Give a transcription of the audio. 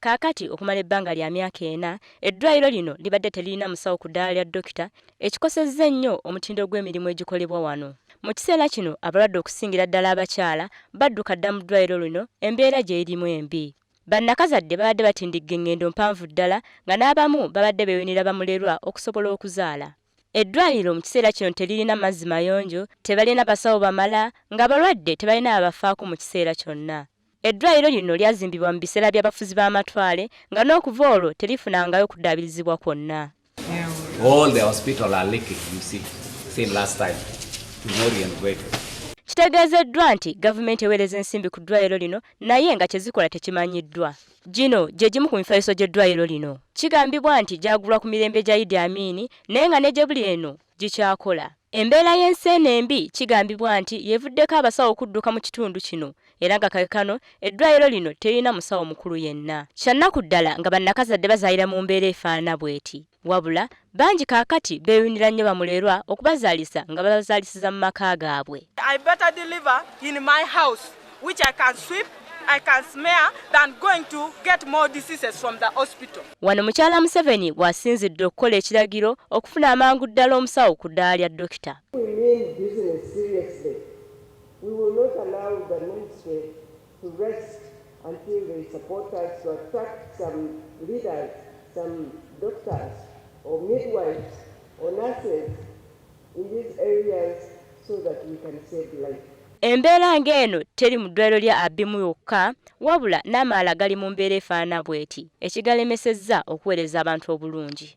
Kaakati okumala ebbanga lya myaka 4 eddwaliro lino libadde teririna musawo ku ddaala lya dokita ekikosezza ennyo omutindo gw'emirimu egikolebwa wano. Mu kiseera kino abalwadde okusingira ddala abakyala badduka dda mu ddwaliro lino embeera gye erimu embi. Bannakazadde babadde batindigga engendo mpanvu ddala nga n'abamu babadde beewunira bamulerwa okusobola okuzaala. Eddwaliro mu kiseera kino teririna mazzi mayonjo, tebalina basawo bamala, ng'abalwadde tebalina abafaako mu kiseera kyonna. Eddwaliro lino lyazimbibwa mu biseera by'abafuzi b'amatwale nga n'okuva olwo terifunangayo kuddaabirizibwa kwonna. All the hospital are leaking, you see, same last time. Kitegeezeddwa nti gavumenti eweereza ensimbi ku ddwaliro lino naye nga kyezikola tekimanyiddwa. Gino gye gimu ku mifaliso gy'eddwaliro lino. Kigambibwa nti gyagulwa ku mirembe gya Idi Amin naye nga ne gye buli eno gikyakola. Embeera y'ensi eno embi kigambibwa nti yeevuddeko abasawo okudduka mu kitundu kino era nga kakano eddwaliro lino terina musawo mukulu yenna. Kyannaku ddala nga bannakazadde bazaalira mu mbeera efaanana bw'eti. Wabula bangi kaakati beewunira nnyo bamulerwa okubazaalisa nga babazaalisiza mu maka gaabwe. I better deliver in my house which I can sweep, I can smear than going to get more diseases from the hospital. Wano mukyala Museveni wasinzidde okukola ekiragiro okufuna amangu ddala omusawo ku ddaala lya dokita. We mean business seriously. We will not allow the ministry to rest until they support us to attract some leaders, some doctors or midwives or nurses in these areas so that we can save life. Embeera ng'eno teri mu ddwaliro lya Abimu yokka wabula n'amaala gali mu mbeera efaanana bw'eti ekigalemesezza okuweereza abantu obulungi.